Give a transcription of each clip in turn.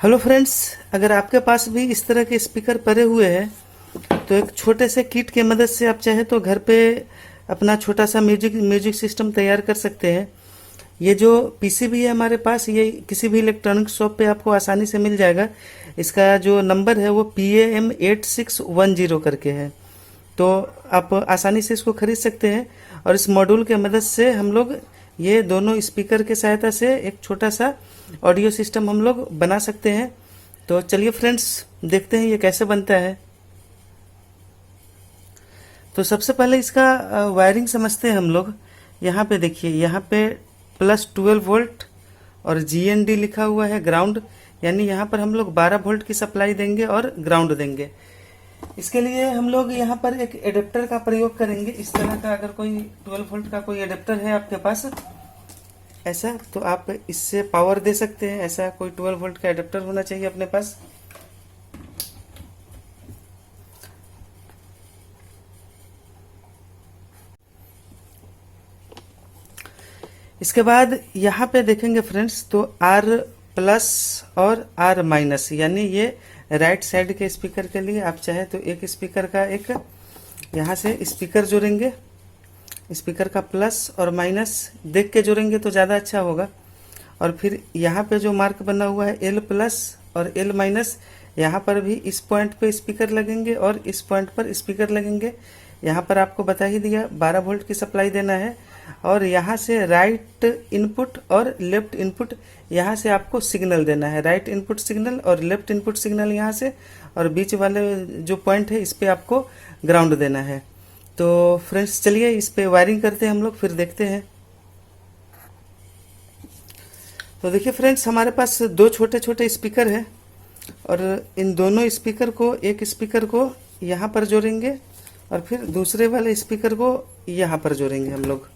Hello friends, अगर आपके पास भी इस तरह के स्पीकर पड़े हुए हैं तो एक छोटे से किट की मदद से आप चाहे तो घर पे अपना छोटा सा म्यूजिक सिस्टम तैयार कर सकते हैं। ये जो पीसीबी है हमारे पास, ये किसी भी इलेक्ट्रॉनिक शॉप पे आपको आसानी से मिल जाएगा। इसका जो नंबर है वो PAM8610 करके है, तो आप आसानी से इसको खरीद सकते हैं। और इस मॉड्यूल के मदद से हम लोग ये दोनों स्पीकर के सहायता से एक छोटा सा ऑडियो सिस्टम हम लोग बना सकते हैं। तो चलिए फ्रेंड्स, देखते हैं ये कैसे बनता है। तो सबसे पहले इसका वायरिंग समझते हैं हम लोग। यहाँ पे देखिए, यहाँ पे +12 वोल्ट और GND लिखा हुआ है, ग्राउंड। यानी यहाँ पर हम लोग 12 वोल्ट की सप्लाई देंगे और ग्राउंड देंगे। इसके लिए हम लोग यहाँ पर एक एडेप्टर का प्रयोग करेंगे। इस तरह का अगर कोई 12 वोल्ट का कोई एडेप्टर है आपके पास ऐसा, तो आप इससे पावर दे सकते हैं। ऐसा कोई 12 वोल्ट का एडेप्टर होना चाहिए अपने पास। इसके बाद यहाँ पे देखेंगे फ्रेंड्स, तो R+ और R-, यानी ये राइट साइड के स्पीकर के लिए आप चाहे तो एक स्पीकर का एक यहाँ से स्पीकर जोड़ेंगे। स्पीकर का प्लस और माइनस देख के जोड़ेंगे तो ज़्यादा अच्छा होगा। और फिर यहाँ पे जो मार्क बना हुआ है L+ और L-, यहाँ पर भी इस पॉइंट पे स्पीकर लगेंगे और इस पॉइंट पर स्पीकर लगेंगे। यहाँ पर आपको बता ही दिया 12 वोल्ट की सप्लाई देना है। और यहाँ से राइट इनपुट और लेफ्ट इनपुट, यहाँ से आपको सिग्नल देना है। राइट इनपुट सिग्नल और लेफ्ट इनपुट सिग्नल यहाँ से, और बीच वाले जो पॉइंट है इस पे आपको ग्राउंड देना है। तो फ्रेंड्स चलिए इस पे वायरिंग करते हैं हम लोग, फिर देखते हैं। तो देखिए फ्रेंड्स, हमारे पास दो छोटे छोटे स्पीकर हैं और इन दोनों स्पीकर को, एक स्पीकर को यहाँ पर जोड़ेंगे और फिर दूसरे वाले स्पीकर को यहाँ पर जोड़ेंगे हम लोग।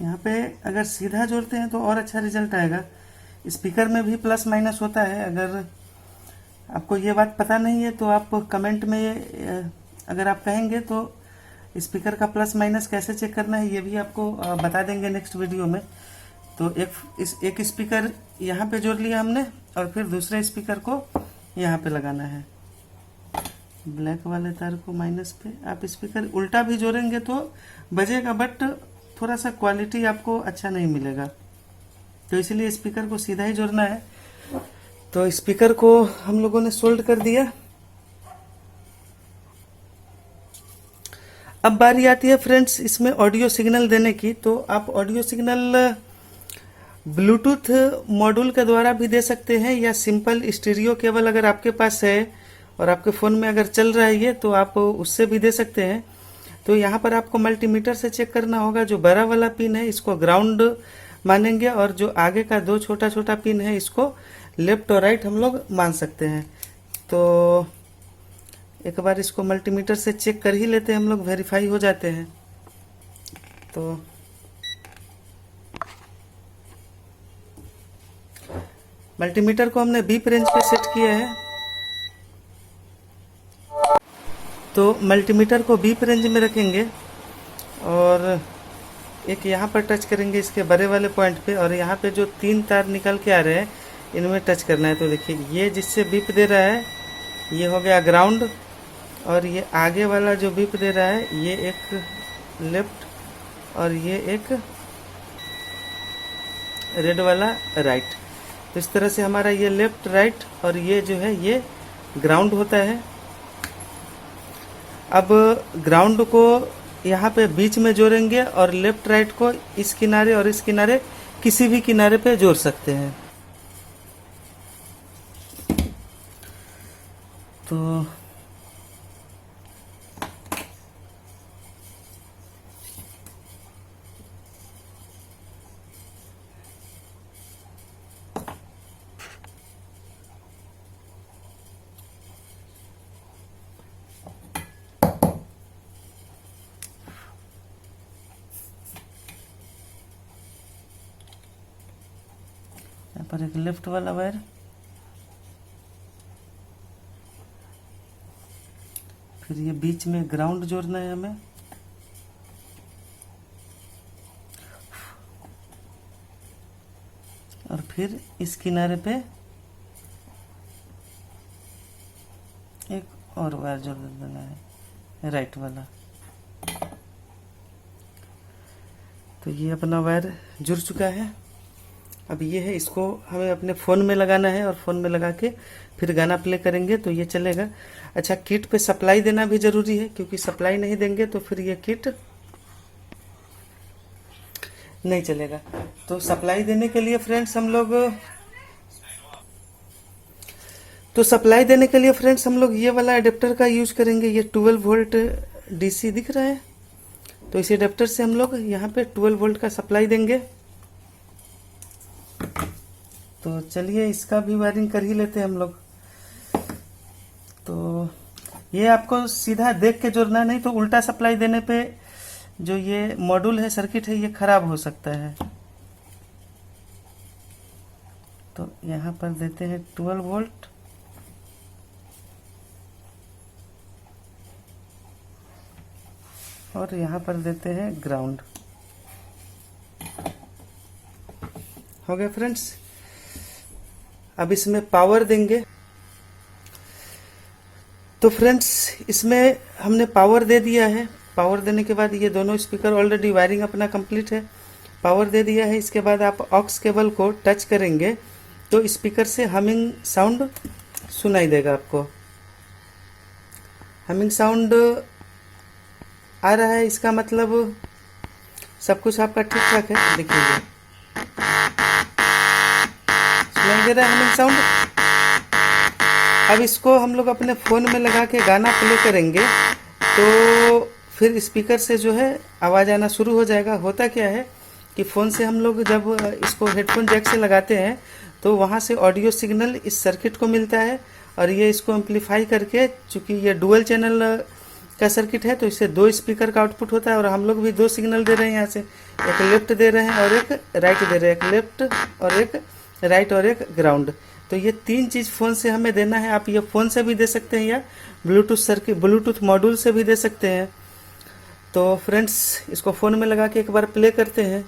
यहाँ पे अगर सीधा जोड़ते हैं तो और अच्छा रिजल्ट आएगा। स्पीकर में भी प्लस माइनस होता है। अगर आपको ये बात पता नहीं है तो आप कमेंट में अगर आप कहेंगे तो स्पीकर का प्लस माइनस कैसे चेक करना है ये भी आपको बता देंगे नेक्स्ट वीडियो में। तो एक स्पीकर यहाँ पे जोड़ लिया हमने और फिर दूसरे स्पीकर को यहाँ पे लगाना है, ब्लैक वाले तार को माइनस पे। आप स्पीकर उल्टा भी जोड़ेंगे तो बजेगा, बट थोड़ा सा क्वालिटी आपको अच्छा नहीं मिलेगा, तो इसलिए स्पीकर को सीधा ही जोड़ना है। तो स्पीकर को हम लोगों ने सोल्ड कर दिया। अब बारी आती है फ्रेंड्स इसमें ऑडियो सिग्नल देने की। तो आप ऑडियो सिग्नल ब्लूटूथ मॉड्यूल के द्वारा भी दे सकते हैं, या सिंपल स्टीरियो केबल अगर आपके पास है और आपके फ़ोन में अगर चल रहा है ये, तो आप उससे भी दे सकते हैं। तो यहाँ पर आपको मल्टीमीटर से चेक करना होगा। जो बड़ा वाला पिन है इसको ग्राउंड मानेंगे और जो आगे का दो छोटा छोटा पिन है इसको लेफ्ट और राइट हम लोग मान सकते हैं। तो एक बार इसको मल्टीमीटर से चेक कर ही लेते हैं हम लोग, वेरीफाई हो जाते हैं। तो मल्टीमीटर को हमने बीप रेंज पे सेट किया है। तो मल्टीमीटर को बीप रेंज में रखेंगे और एक यहाँ पर टच करेंगे इसके बड़े वाले पॉइंट पे, और यहाँ पे जो 3 तार निकल के आ रहे हैं इनमें टच करना है। तो देखिए, ये जिससे बीप दे रहा है ये हो गया ग्राउंड, और ये आगे वाला जो बीप दे रहा है ये एक लेफ्ट और ये एक रेड वाला राइट। तो इस तरह से हमारा ये लेफ्ट राइट और ये जो है ये ग्राउंड होता है। अब ग्राउंड को यहाँ पे बीच में जोड़ेंगे और लेफ्ट राइट को इस किनारे और इस किनारे, किसी भी किनारे पे जोड़ सकते हैं। तो यहाँ पर एक लेफ्ट वाला वायर, फिर ये बीच में ग्राउंड जोड़ना है हमें, और फिर इस किनारे पे एक और वायर जोड़ देना है, राइट वाला। तो ये अपना वायर जुड़ चुका है। अब ये है, इसको हमें अपने फ़ोन में लगाना है और फ़ोन में लगा के फिर गाना प्ले करेंगे तो ये चलेगा। अच्छा, किट पे सप्लाई देना भी ज़रूरी है, क्योंकि सप्लाई नहीं देंगे तो फिर ये किट नहीं चलेगा। तो सप्लाई देने के लिए फ्रेंड्स हम लोग ये वाला अडेप्टर का यूज करेंगे। ये 12 वोल्ट डीसी दिख रहा है, तो इस अडेप्टर से हम लोग यहाँ पे 12 वोल्ट का सप्लाई देंगे। तो चलिए इसका भी वायरिंग कर ही लेते हैं हम लोग। तो ये आपको सीधा देख के जोड़ना, नहीं तो उल्टा सप्लाई देने पे जो ये मॉड्यूल है, सर्किट है, ये खराब हो सकता है। तो यहाँ पर देते हैं 12 वोल्ट, और यहाँ पर देते हैं ग्राउंड। हो गया फ्रेंड्स। अब इसमें पावर देंगे। तो फ्रेंड्स इसमें हमने पावर दे दिया है। पावर देने के बाद ये दोनों स्पीकर ऑलरेडी वायरिंग अपना कंप्लीट है, पावर दे दिया है। इसके बाद आप ऑक्स केबल को टच करेंगे तो स्पीकर से हमिंग साउंड सुनाई देगा आपको। हमिंग साउंड आ रहा है, इसका मतलब सब कुछ आपका ठीक ठाक है। देखिए सुनाई दे रहा है हमिंग साउंड। अब इसको हम लोग अपने फ़ोन में लगा के गाना प्ले करेंगे तो फिर स्पीकर से जो है आवाज़ आना शुरू हो जाएगा। होता क्या है कि फ़ोन से हम लोग जब इसको हेडफोन जैक से लगाते हैं तो वहाँ से ऑडियो सिग्नल इस सर्किट को मिलता है, और ये इसको एम्पलीफाई करके, चूँकि ये डुअल चैनल का सर्किट है तो इससे 2 स्पीकर का आउटपुट होता है, और हम लोग भी 2 सिग्नल दे रहे हैं यहाँ से, एक लेफ्ट दे रहे हैं और एक राइट दे रहे हैं, एक लेफ्ट और एक राइट और एक ग्राउंड। तो ये 3 चीज़ फ़ोन से हमें देना है। आप ये फ़ोन से भी दे सकते हैं या ब्लूटूथ मॉड्यूल से भी दे सकते हैं। तो फ्रेंड्स इसको फ़ोन में लगा के एक बार प्ले करते हैं।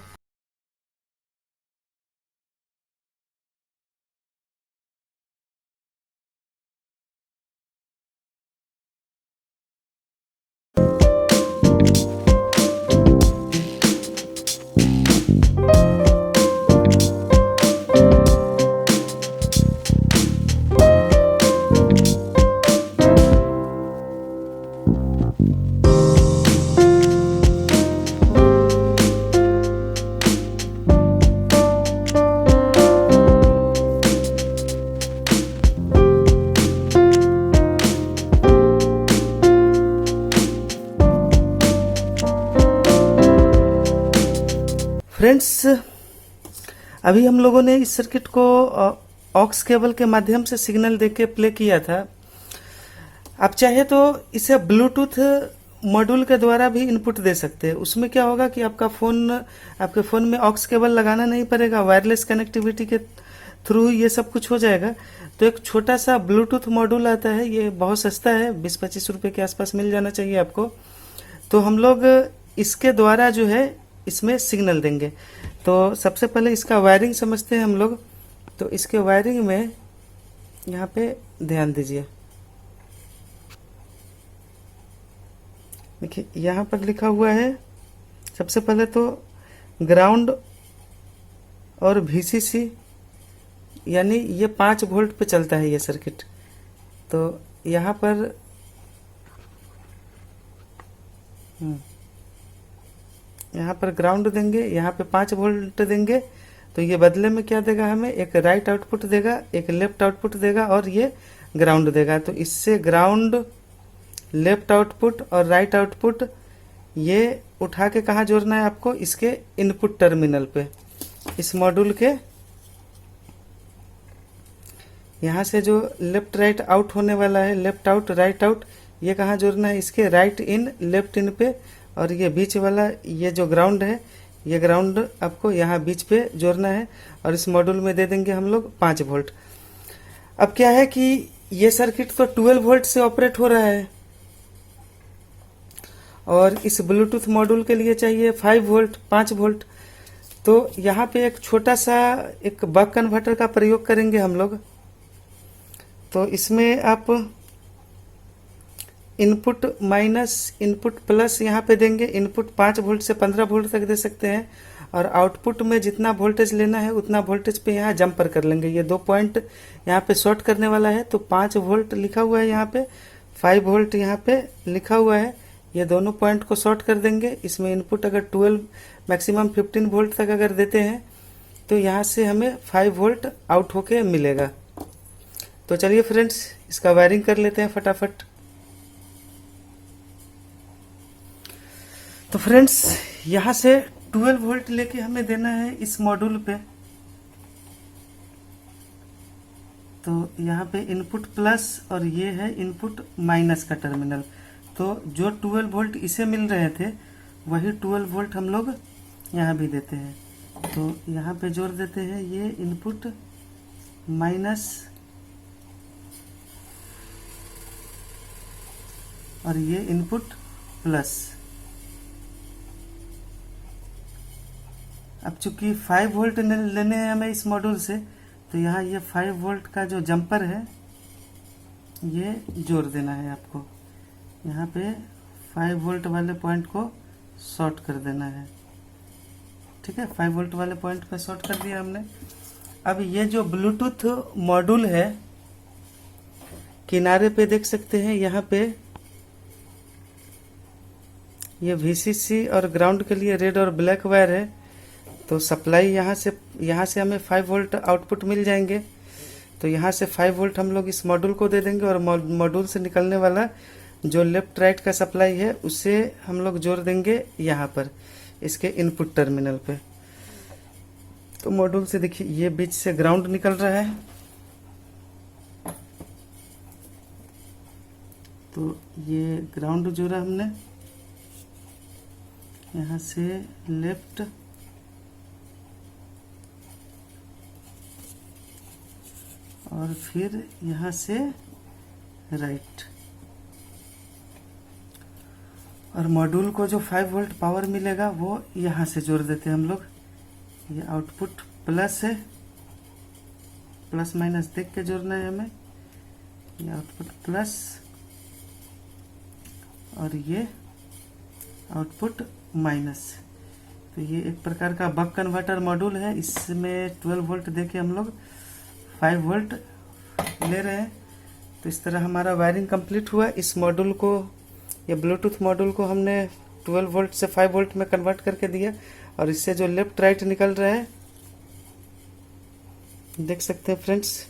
फ्रेंड्स अभी हम लोगों ने इस सर्किट को ऑक्स केबल के माध्यम से सिग्नल देके प्ले किया था। आप चाहे तो इसे ब्लूटूथ मॉड्यूल के द्वारा भी इनपुट दे सकते हैं। उसमें क्या होगा कि आपके फ़ोन में ऑक्स केबल लगाना नहीं पड़ेगा, वायरलेस कनेक्टिविटी के थ्रू ये सब कुछ हो जाएगा। तो एक छोटा सा ब्लूटूथ मॉड्यूल आता है, ये बहुत सस्ता है, 20-25 रुपये के आसपास मिल जाना चाहिए आपको। तो हम लोग इसके द्वारा जो है इसमें सिग्नल देंगे। तो सबसे पहले इसका वायरिंग समझते हैं हम लोग। तो इसके वायरिंग में यहाँ पे ध्यान दीजिए, देखिए यहाँ पर लिखा हुआ है सबसे पहले तो ग्राउंड और VCC, यानी ये 5 वोल्ट पे चलता है ये सर्किट। तो यहाँ पर ग्राउंड देंगे, यहाँ पे 5 वोल्ट देंगे। तो ये बदले में क्या देगा हमें, एक राइट आउटपुट देगा, एक लेफ्ट आउटपुट देगा और ये ग्राउंड देगा। तो इससे ग्राउंड, लेफ्ट आउटपुट और राइट आउटपुट ये उठा के कहाँ जोड़ना है आपको, इसके इनपुट टर्मिनल पे, इस मॉड्यूल के यहाँ से जो लेफ्ट राइट आउट होने वाला है, लेफ्ट आउट राइट आउट, ये कहाँ जोड़ना है, इसके राइट इन लेफ्ट इन पे। और ये बीच वाला ये जो ग्राउंड है ये ग्राउंड आपको यहाँ बीच पे जोड़ना है और इस मॉड्यूल में दे देंगे हम लोग 5 वोल्ट। अब क्या है कि ये सर्किट तो 12 वोल्ट से ऑपरेट हो रहा है और इस ब्लूटूथ मॉड्यूल के लिए चाहिए 5 वोल्ट 5 वोल्ट। तो यहाँ पे एक छोटा सा एक बक कन्वर्टर का प्रयोग करेंगे हम लोग। तो इसमें आप इनपुट माइनस इनपुट प्लस यहाँ पे देंगे। इनपुट 5 वोल्ट से 15 वोल्ट तक दे सकते हैं और आउटपुट में जितना वोल्टेज लेना है उतना वोल्टेज पे यहाँ जंपर कर लेंगे। ये 2 पॉइंट यहाँ पे शॉर्ट करने वाला है तो 5 वोल्ट लिखा हुआ है, यहाँ पे 5 वोल्ट यहाँ पे लिखा हुआ है। ये दोनों पॉइंट को शॉर्ट कर देंगे। इसमें इनपुट अगर 12 मैक्सिमम 15 वोल्ट तक अगर देते हैं तो यहाँ से हमें 5 वोल्ट आउट होके मिलेगा। तो चलिए फ्रेंड्स इसका वायरिंग कर लेते हैं फटाफट। तो फ्रेंड्स यहाँ से 12 वोल्ट लेके हमें देना है इस मॉड्यूल पे। तो यहाँ पे इनपुट प्लस और ये है इनपुट माइनस का टर्मिनल। तो जो 12 वोल्ट इसे मिल रहे थे वही 12 वोल्ट हम लोग यहाँ भी देते हैं। तो यहाँ पे जोड़ देते हैं ये इनपुट माइनस और ये इनपुट प्लस। अब चूंकि 5 वोल्ट लेने हैं हमें इस मॉड्यूल से तो यहाँ ये 5 वोल्ट का जो जंपर है ये जोड़ देना है आपको। यहाँ पे 5 वोल्ट वाले पॉइंट को शॉर्ट कर देना है। ठीक है, 5 वोल्ट वाले पॉइंट पे शॉर्ट कर दिया हमने। अब ये जो ब्लूटूथ मॉड्यूल है किनारे पे देख सकते हैं, यहाँ पे ये VCC और ग्राउंड के लिए रेड और ब्लैक वायर है। तो सप्लाई यहाँ से हमें 5 वोल्ट आउटपुट मिल जाएंगे। तो यहाँ से 5 वोल्ट हम लोग इस मॉड्यूल को दे देंगे और मॉड्यूल से निकलने वाला जो लेफ्ट राइट का सप्लाई है उसे हम लोग जोड़ देंगे यहाँ पर इसके इनपुट टर्मिनल पे। तो मॉड्यूल से देखिए ये बीच से ग्राउंड निकल रहा है। तो ये ग्राउंड जोड़ा हमने यहाँ से लेफ्ट और फिर यहाँ से राइट। और मॉड्यूल को जो 5 वोल्ट पावर मिलेगा वो यहाँ से जोड़ देते हैं हम लोग। ये आउटपुट प्लस है, प्लस माइनस देख के जोड़ना है हमें। ये आउटपुट प्लस और ये आउटपुट माइनस। तो ये एक प्रकार का बक कन्वर्टर मॉड्यूल है। इसमें 12 वोल्ट देके हम लोग 5 वोल्ट ले रहे हैं। तो इस तरह हमारा वायरिंग कंप्लीट हुआ। इस मॉड्यूल को या ब्लूटूथ मॉड्यूल को हमने 12 वोल्ट से 5 वोल्ट में कन्वर्ट करके दिया और इससे जो लेफ्ट राइट निकल रहा है देख सकते हैं फ्रेंड्स,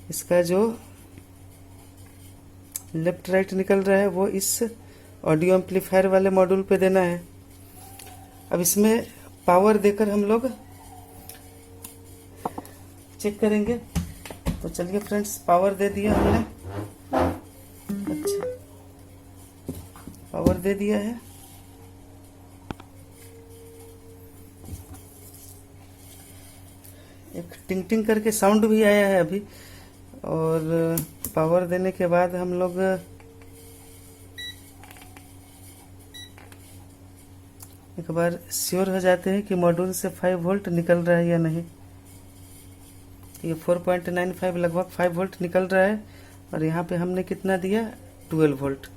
इसका जो लेफ्ट राइट निकल रहा है वो इस ऑडियो एम्पलीफायर वाले मॉड्यूल पे देना है। अब इसमें पावर देकर हम लोग चेक करेंगे। तो चलिए फ्रेंड्स पावर दे दिया हमने। अच्छा, पावर दे दिया है। एक टिंग टिंग करके साउंड भी आया है अभी। और पावर देने के बाद हम लोग एक बार श्योर हो जाते हैं कि मॉड्यूल से 5 वोल्ट निकल रहा है या नहीं। ये 4.95 लगभग 5 वोल्ट निकल रहा है और यहाँ पे हमने कितना दिया 12 वोल्ट।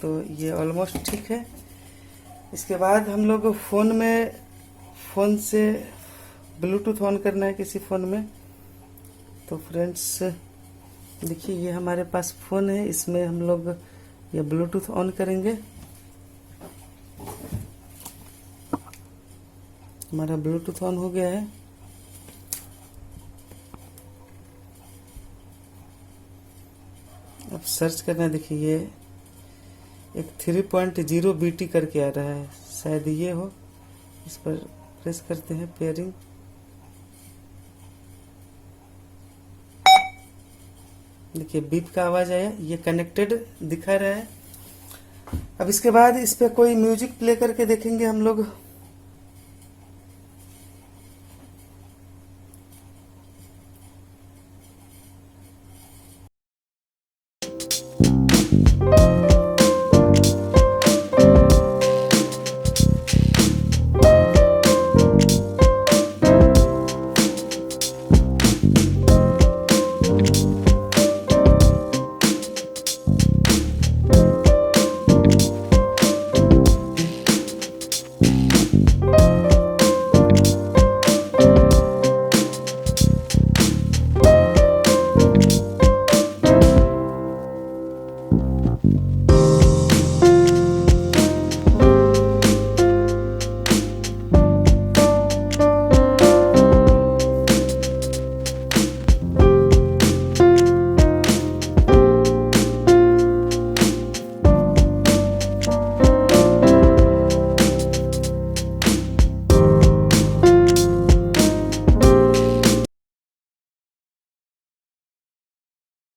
तो ये ऑलमोस्ट ठीक है। इसके बाद हम लोग फ़ोन से ब्लूटूथ ऑन करना है किसी फ़ोन में। तो फ्रेंड्स देखिए ये हमारे पास फ़ोन है, इसमें हम लोग ये ब्लूटूथ ऑन करेंगे। हमारा ब्लूटूथ ऑन हो गया है। अब सर्च करना, देखिए ये एक 3.0 BT करके आ रहा है, शायद ये हो। इस पर प्रेस करते हैं पेयरिंग। देखिए बीप का आवाज आया, ये कनेक्टेड दिखा रहा है। अब इसके बाद इस पे कोई म्यूजिक प्ले करके देखेंगे हम लोग।